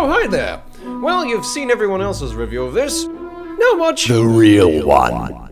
Oh, hi there. Well, you've seen everyone else's review of this. Not much. The real one.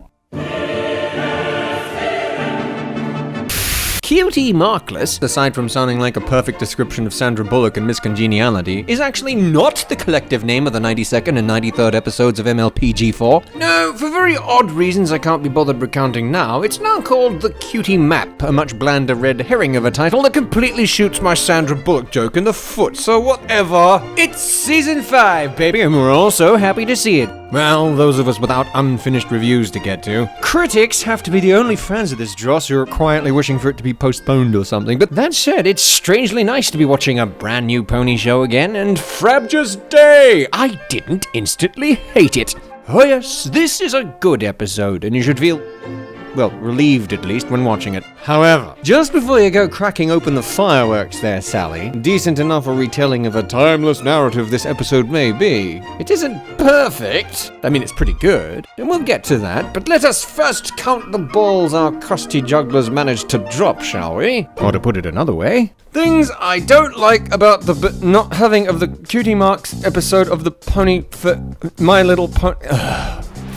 Cutie-Markless, aside from sounding like a perfect description of Sandra Bullock and Miss Congeniality, is actually not the collective name of the 92nd and 93rd episodes of MLPG4. No, for very odd reasons I can't be bothered recounting now, it's now called the Cutie Map, a much blander red herring of a title that completely shoots my Sandra Bullock joke in the foot, so whatever. It's Season 5, baby, and we're all so happy to see it. Well, those of us without unfinished reviews to get to. Critics have to be the only fans of this dross who are quietly wishing for it to be postponed or something, but that said, it's strangely nice to be watching a brand new pony show again, and Frabjous Day! I didn't instantly hate it. Oh yes, this is a good episode, and you should feel, well, relieved at least when watching it. However, just before you go cracking open the fireworks there, Sally, decent enough a retelling of a timeless narrative this episode may be, it isn't perfect. I mean, it's pretty good, and we'll get to that, but let us first count the balls our crusty jugglers managed to drop, shall we? Or to put it another way, things I don't like about the not having of the Cutie Marks episode of the Pony for My Little Pony.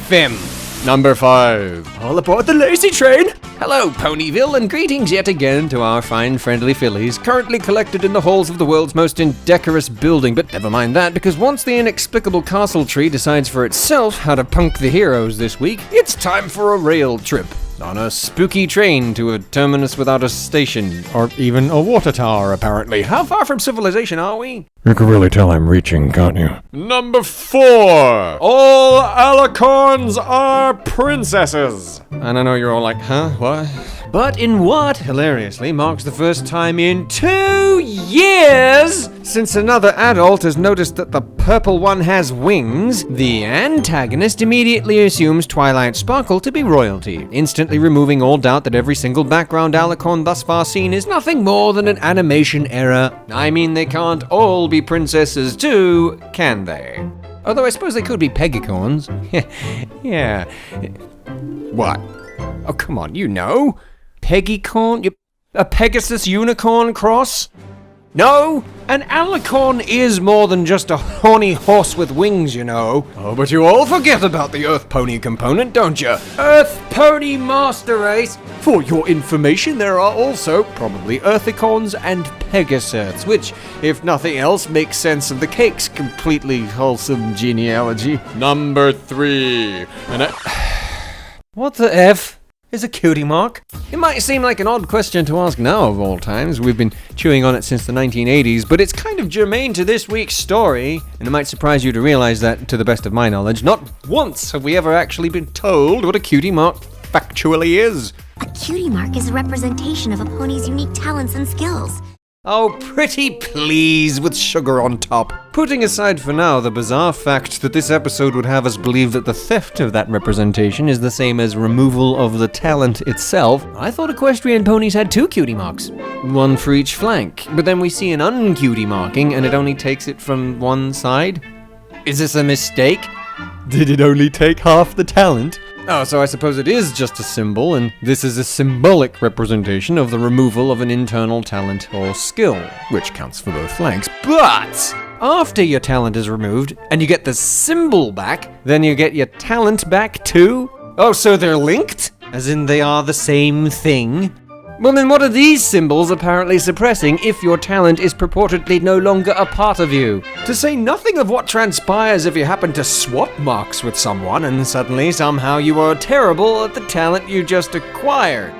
Fim. Number 5. All aboard the lazy train! Hello, Ponyville, and greetings yet again to our fine, friendly fillies, currently collected in the halls of the world's most indecorous building, but never mind that, because once the inexplicable castle tree decides for itself how to punk the heroes this week, it's time for a rail trip. On a spooky train to a terminus without a station, or even a water tower, apparently. How far from civilization are we? You can really tell I'm reaching, can't you? Number 4! All alicorns are princesses! And I know you're all like, huh, what? But in what, hilariously, marks the first time in 2 years since another adult has noticed that the purple one has wings, the antagonist immediately assumes Twilight Sparkle to be royalty, instantly removing all doubt that every single background alicorn thus far seen is nothing more than an animation error. I mean, they can't all be princesses too, can they? Although I suppose they could be pegicorns. Yeah. What? Oh, come on, you know. Pegicorn? A Pegasus unicorn cross? No, an alicorn is more than just a horny horse with wings, you know. Oh, but you all forget about the Earth Pony component, don't you? Earth Pony Master Race! For your information, there are also probably Earthicorns and Pegasurts, which, if nothing else, makes sense of the cake's completely wholesome genealogy. Number 3. What the F is a cutie mark? It might seem like an odd question to ask now of all times. We've been chewing on it since the 1980s, but it's kind of germane to this week's story, and it might surprise you to realize that, to the best of my knowledge, not once have we ever actually been told what a cutie mark factually is. A cutie mark is a representation of a pony's unique talents and skills. Oh, pretty please, with sugar on top. Putting aside for now the bizarre fact that this episode would have us believe that the theft of that representation is the same as removal of the talent itself, I thought equestrian ponies had 2 cutie marks. One for each flank. But then we see an uncutie marking and it only takes it from one side? Is this a mistake? Did it only take half the talent? Oh, so I suppose it is just a symbol, and this is a symbolic representation of the removal of an internal talent or skill, which counts for both flanks. But after your talent is removed, and you get the symbol back, then you get your talent back too? Oh, so they're linked? As in they are the same thing? Well then what are these symbols apparently suppressing if your talent is purportedly no longer a part of you? To say nothing of what transpires if you happen to swap marks with someone and suddenly somehow you are terrible at the talent you just acquired.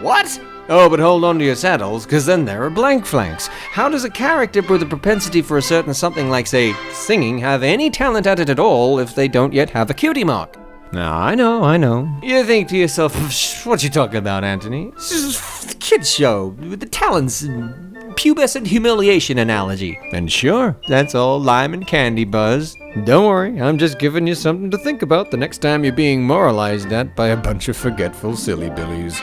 What? Oh, but hold on to your saddles, because then there are blank flanks. How does a character with a propensity for a certain something like, say, singing have any talent at it at all if they don't yet have a cutie mark? Now, I know. You think to yourself, what you talking about, Anthony? This is a kid's show with the talents and pubescent humiliation analogy. And sure, that's all lime and candy buzz. Don't worry, I'm just giving you something to think about the next time you're being moralized at by a bunch of forgetful silly billies.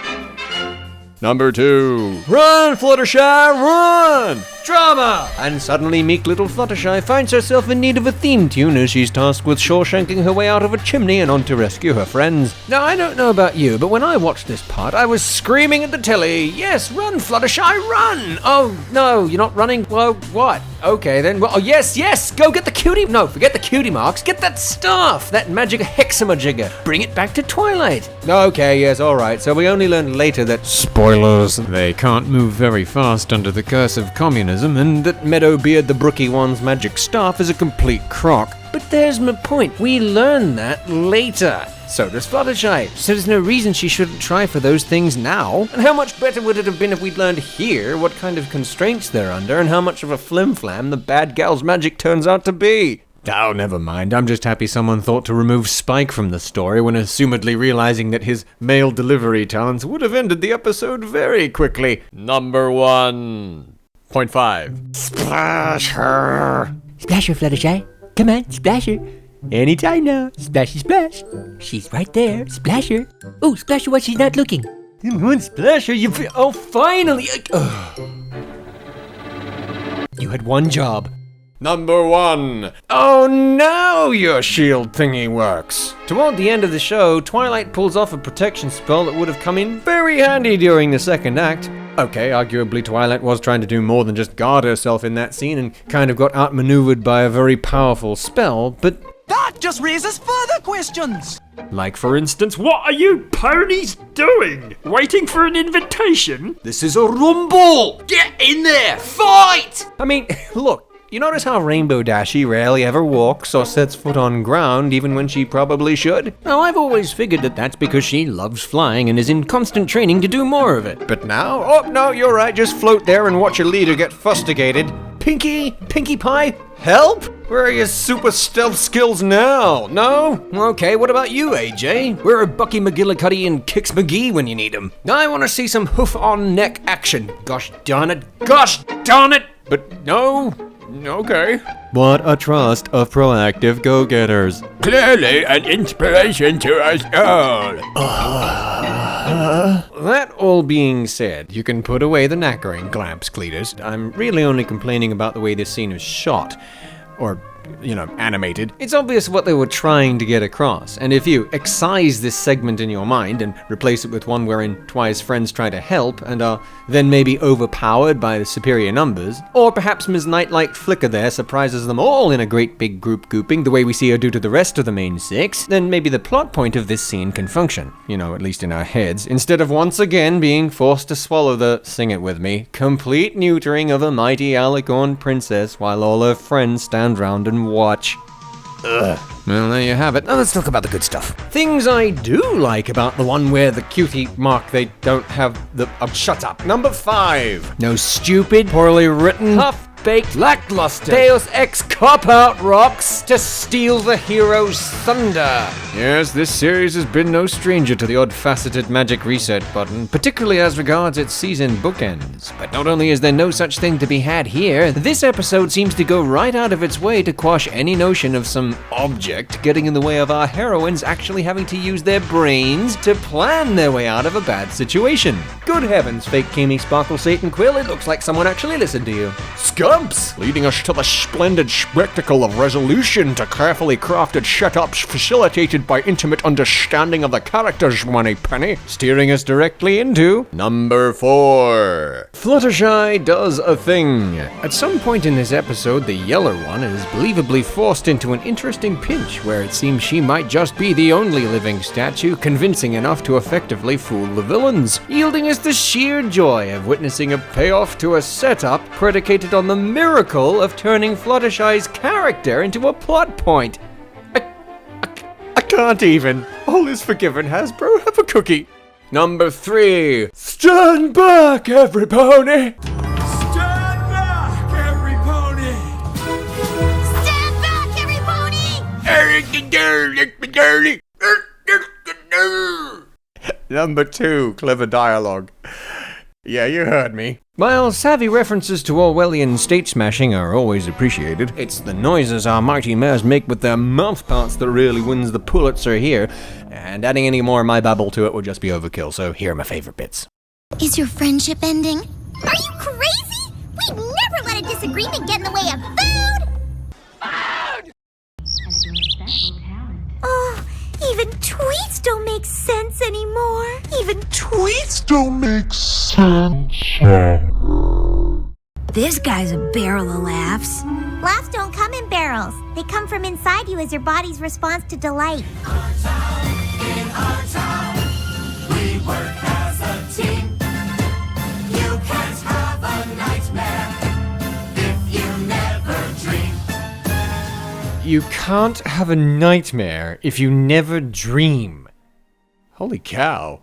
Number 2. Run, Fluttershy, run! Drama! And suddenly meek little Fluttershy finds herself in need of a theme tune as she's tasked with Shawshanking her way out of a chimney and on to rescue her friends. Now, I don't know about you, but when I watched this part, I was screaming at the telly, yes, run, Fluttershy, run! Oh, no, you're not running? Well, what? Okay, then, well, oh, yes, go get the cutie, no, forget the cutie marks, get that staff, that magic hexamajigger, bring it back to Twilight. Okay, yes, alright, so we only learned later that, spoilers, they can't move very fast under the curse of communism, and that Meadowbeard the Brookie One's magic staff is a complete crock. But there's my point, we learn that later. So does Fluttershy, so there's no reason she shouldn't try for those things now. And how much better would it have been if we'd learned here what kind of constraints they're under and how much of a flim-flam the bad gal's magic turns out to be? Oh, never mind. I'm just happy someone thought to remove Spike from the story when assumedly realizing that his mail delivery talents would have ended the episode very quickly. Number 1.5. Splash her. Splash her, Fluttershy. Come on, splash her. Anytime now. Splashy splash. She's right there. Splash her. Oh, splash her while she's not looking. One splash her, oh, finally! You had one job. Number 1. Oh, now your shield thingy works. Toward the end of the show, Twilight pulls off a protection spell that would have come in very handy during the second act. Okay, arguably Twilight was trying to do more than just guard herself in that scene and kind of got outmaneuvered by a very powerful spell, but that just raises further questions. like, for instance, What are you ponies doing? Waiting for an invitation? this is a rumble! Get in there! Fight! I mean, look, you notice how Rainbow Dashie rarely ever walks or sets foot on ground even when she probably should? Now, I've always figured that that's because she loves flying and is in constant training to do more of it. But now, oh no, you're right, just float there and watch your leader get fustigated. Pinkie Pie, help? Where are your super stealth skills now? No? Okay, what about you, AJ? Where are Bucky McGillicuddy and Kix McGee when you need them? I want to see some hoof-on-neck action. Gosh darn it. But no? Okay. What a trust of proactive go-getters. Clearly an inspiration to us all. That all being said, you can put away the knackering, Glamps Cletus. I'm really only complaining about the way this scene is shot. Or, animated. It's obvious what they were trying to get across, and if you excise this segment in your mind and replace it with one wherein Twi's friends try to help and are then maybe overpowered by the superior numbers, or perhaps Ms. Nightlight Flicker there surprises them all in a great big group gooping the way we see her do to the rest of the main six, then maybe the plot point of this scene can function, at least in our heads, instead of once again being forced to swallow the, sing it with me, complete neutering of a mighty alicorn princess while all her friends stand round and watch. Ugh. Well, there you have it. Now let's talk about the good stuff. Things I do like about the one where the cutie mark, they don't have the... shut up. Number 5. No stupid, poorly written, half-baked, lackluster, Deus Ex cop-out rocks to steal the hero's thunder. Yes, this series has been no stranger to the odd-faceted magic reset button, particularly as regards its season bookends. But not only is there no such thing to be had here, this episode seems to go right out of its way to quash any notion of some object getting in the way of our heroines actually having to use their brains to plan their way out of a bad situation. Good heavens, fake Kimi Sparkle Satan Quill, it looks like someone actually listened to you. Scumps, leading us to the splendid spectacle of resolution to carefully crafted setups facilitated by intimate understanding of the characters, Moneypenny, steering us directly into number 4. Fluttershy does a thing. At some point in this episode, the yeller one is believably forced into an interesting pinch where it seems she might just be the only living statue convincing enough to effectively fool the villains, yielding us the sheer joy of witnessing a payoff to a setup predicated on the miracle of turning Fluttershy's character into a plot point. I can't even. All is forgiven, Hasbro. Have a cookie. Number 3. Stand back, every pony! Stand back, every pony! Stand back, every pony! Number 2, clever dialogue. Yeah, you heard me. While savvy references to Orwellian state smashing are always appreciated, it's the noises our mighty mares make with their mouth parts that really wins the Pulitzer here, and adding any more of my babble to it would just be overkill, so here are my favorite bits. Is your friendship ending? Are you crazy? We We'd never let a disagreement get in the way of food! Oh, even tweets don't make sense anymore. Even tweets don't make sense. This guy's a barrel of laughs. Laughs don't come in barrels. They come from inside you as your body's response to delight. In our town, we work as a team. You can't have a nightmare if you never dream. You can't have a nightmare if you never dream. Holy cow.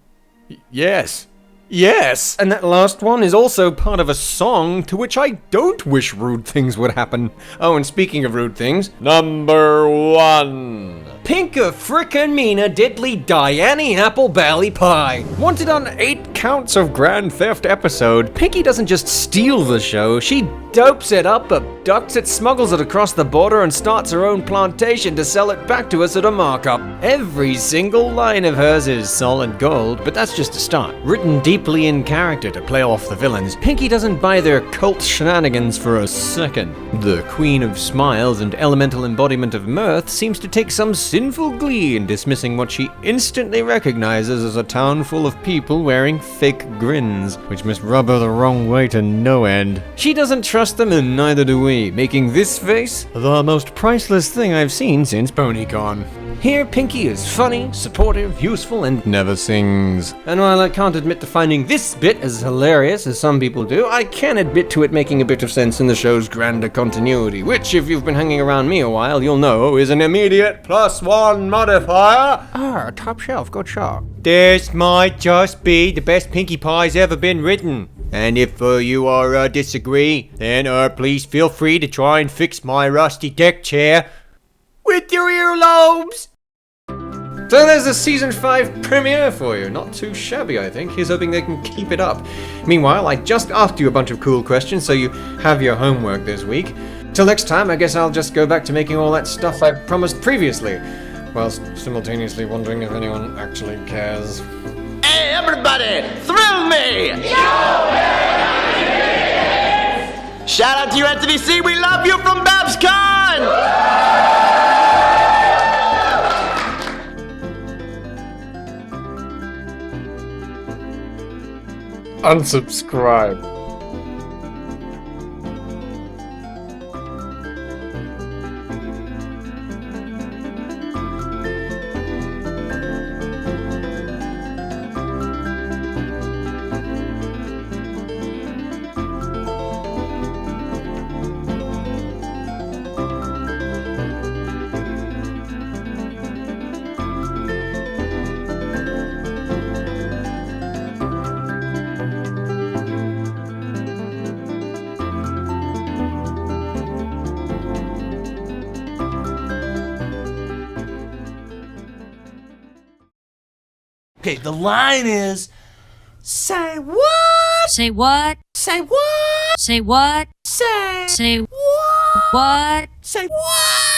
Yes. Yes! And that last one is also part of a song to which I don't wish rude things would happen. Oh, and speaking of rude things, number 1. Pinka frickin' Mina Diddly Diane Apple Bally Pie. Wanted on 8 counts of Grand Theft episode, Pinkie doesn't just steal the show, she dopes it up, abducts it, smuggles it across the border, and starts her own plantation to sell it back to us at a markup. Every single line of hers is solid gold, but that's just a start. Written deeply in character to play off the villains, Pinkie doesn't buy their cult shenanigans for a second. The Queen of Smiles and elemental embodiment of mirth seems to take some sinful glee in dismissing what she instantly recognizes as a town full of people wearing fake grins, which must rub her the wrong way to no end. She doesn't trust them, and neither do we, making this face the most priceless thing I've seen since PonyCon. Here, Pinkie is funny, supportive, useful, and never sings. And while I can't admit to finding this bit as hilarious as some people do, I can admit to it making a bit of sense in the show's grander continuity, which, if you've been hanging around me a while, you'll know is an immediate +1 modifier. Ah, top shelf, good shot. This might just be the best Pinkie Pie's ever been written. And if you disagree, then please feel free to try and fix my rusty deck chair with your earlobes. So there's a season 5 premiere for you. Not too shabby, I think. Here's hoping they can keep it up. Meanwhile, I just asked you a bunch of cool questions, so you have your homework this week. Till next time, I guess I'll just go back to making all that stuff I promised previously, whilst simultaneously wondering if anyone actually cares. Hey, everybody! Thrill me! Shout out to you, NTDC! We love you from BabsCon! Unsubscribe. Okay, the line is, say what? Say what? Say what? Say what? Say Say what? what? Say what?